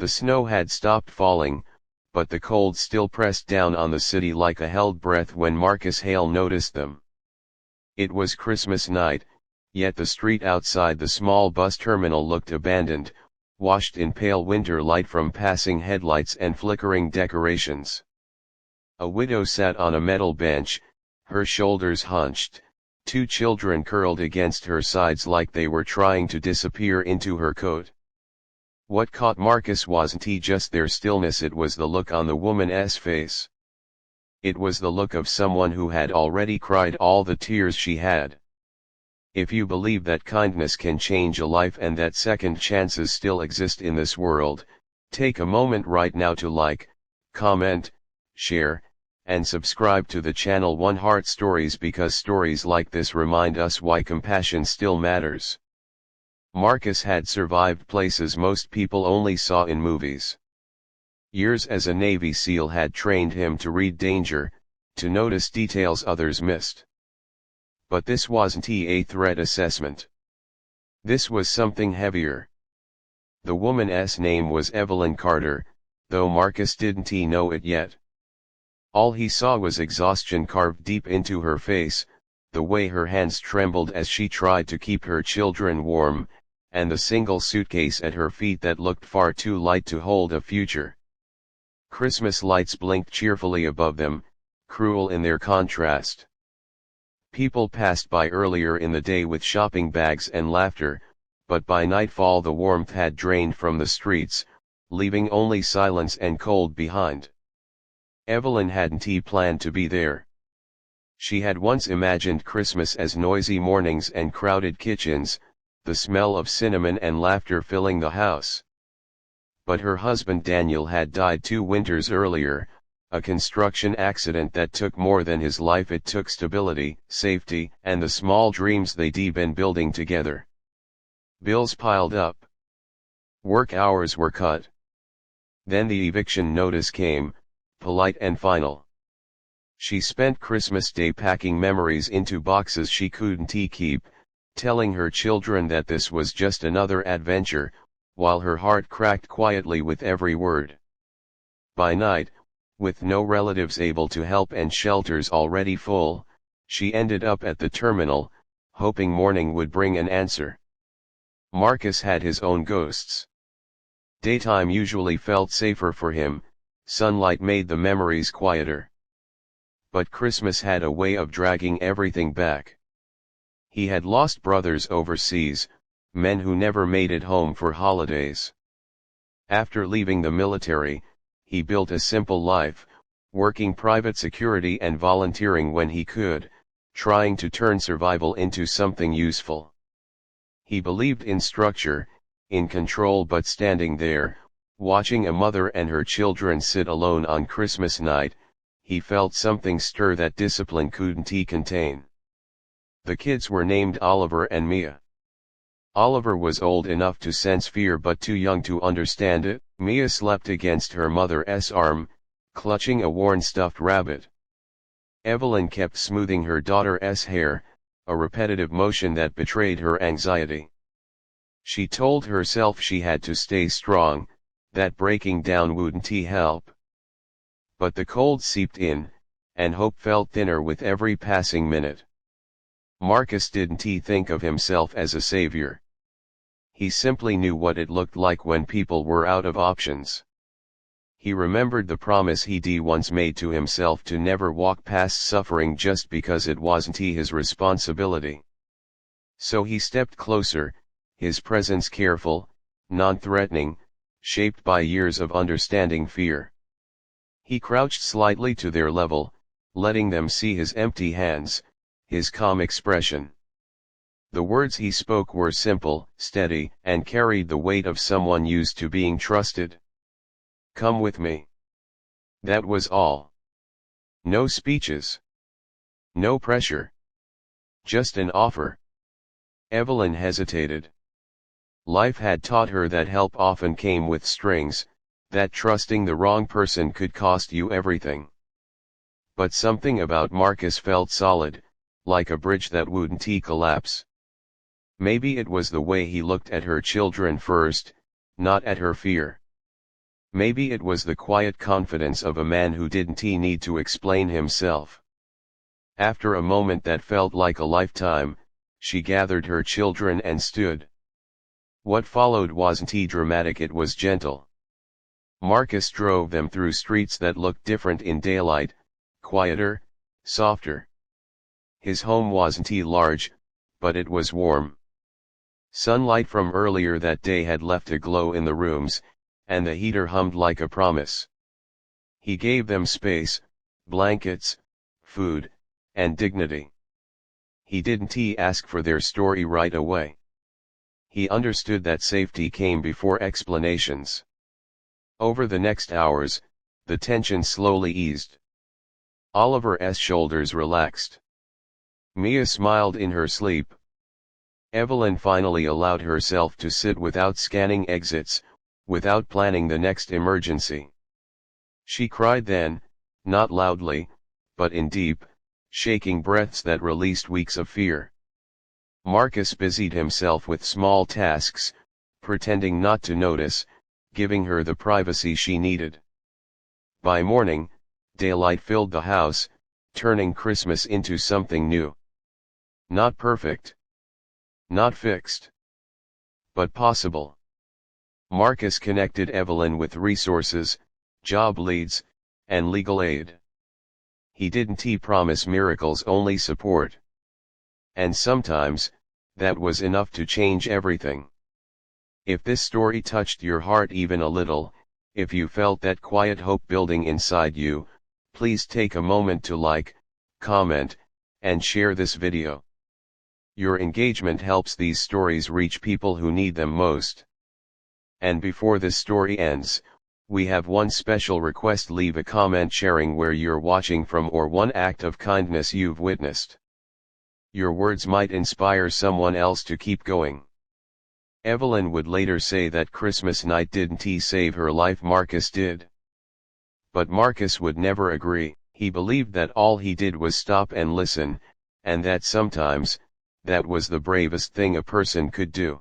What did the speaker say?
The snow had stopped falling, but the cold still pressed down on the city like a held breath when Marcus Hale noticed them. It was Christmas night, yet the street outside the small bus terminal looked abandoned, washed in pale winter light from passing headlights and flickering decorations. A widow sat on a metal bench, her shoulders hunched, two children curled against her sides like they were trying to disappear into her coat. What caught Marcus wasn't just their stillness, it was the look on the woman's face. It was the look of someone who had already cried all the tears she had. If you believe that kindness can change a life and that second chances still exist in this world, take a moment right now to like, comment, share, and subscribe to the channel One Heart Stories, because stories like this remind us why compassion still matters. Marcus had survived places most people only saw in movies. Years as a Navy SEAL had trained him to read danger, to notice details others missed. But this wasn't a threat assessment. This was something heavier. The woman's name was Evelyn Carter, though Marcus didn't know it yet. All he saw was exhaustion carved deep into her face, the way her hands trembled as she tried to keep her children warm, and the single suitcase at her feet that looked far too light to hold a future. Christmas lights blinked cheerfully above them, cruel in their contrast. People passed by earlier in the day with shopping bags and laughter, but by nightfall the warmth had drained from the streets, leaving only silence and cold behind. Evelyn hadn't planned to be there. She had once imagined Christmas as noisy mornings and crowded kitchens, the smell of cinnamon and laughter filling the house. But her husband Daniel had died 2 winters earlier, a construction accident that took more than his life. It took stability, safety, and the small dreams they'd been building together. Bills piled up. Work hours were cut. Then the eviction notice came, polite and final. She spent Christmas Day packing memories into boxes she couldn't keep, telling her children that this was just another adventure, while her heart cracked quietly with every word. By night, with no relatives able to help and shelters already full, she ended up at the terminal, hoping morning would bring an answer. Marcus had his own ghosts. Daytime usually felt safer for him, sunlight made the memories quieter. But Christmas had a way of dragging everything back. He had lost brothers overseas, men who never made it home for holidays. After leaving the military, he built a simple life, working private security and volunteering when he could, trying to turn survival into something useful. He believed in structure, in control, but standing there, watching a mother and her children sit alone on Christmas night, he felt something stir that discipline couldn't contain. The kids were named Oliver and Mia. Oliver was old enough to sense fear but too young to understand it. Mia slept against her mother's arm, clutching a worn stuffed rabbit. Evelyn kept smoothing her daughter's hair, a repetitive motion that betrayed her anxiety. She told herself she had to stay strong, that breaking down wouldn't help. But the cold seeped in, and hope felt thinner with every passing minute. Marcus didn't think of himself as a savior. He simply knew what it looked like when people were out of options. He remembered the promise he'd once made to himself to never walk past suffering just because it wasn't his responsibility. So he stepped closer, his presence careful, non-threatening, shaped by years of understanding fear. He crouched slightly to their level, letting them see his empty hands, his calm expression. The words he spoke were simple, steady, and carried the weight of someone used to being trusted. "Come with me." That was all. No speeches. No pressure. Just an offer. Evelyn hesitated. Life had taught her that help often came with strings, that trusting the wrong person could cost you everything. But something about Marcus felt solid, like a bridge that wouldn't collapse. Maybe it was the way he looked at her children first, not at her fear. Maybe it was the quiet confidence of a man who didn't need to explain himself. After a moment that felt like a lifetime, she gathered her children and stood. What followed wasn't dramatic, it was gentle. Marcus drove them through streets that looked different in daylight, quieter, softer. His home wasn't large, but it was warm. Sunlight from earlier that day had left a glow in the rooms, and the heater hummed like a promise. He gave them space, blankets, food, and dignity. He didn't ask for their story right away. He understood that safety came before explanations. Over the next hours, the tension slowly eased. Oliver's shoulders relaxed. Mia smiled in her sleep. Evelyn finally allowed herself to sit without scanning exits, without planning the next emergency. She cried then, not loudly, but in deep, shaking breaths that released weeks of fear. Marcus busied himself with small tasks, pretending not to notice, giving her the privacy she needed. By morning, daylight filled the house, turning Christmas into something new. Not perfect. Not fixed. But possible. Marcus connected Evelyn with resources, job leads, and legal aid. He didn't promise miracles, only support. And sometimes, that was enough to change everything. If this story touched your heart even a little, if you felt that quiet hope building inside you, please take a moment to like, comment, and share this video. Your engagement helps these stories reach people who need them most. And before this story ends, we have one special request: leave a comment sharing where you're watching from or one act of kindness you've witnessed. Your words might inspire someone else to keep going. Evelyn would later say that Christmas night didn't save her life, Marcus did. But Marcus would never agree. He believed that all he did was stop and listen, and that sometimes, that was the bravest thing a person could do.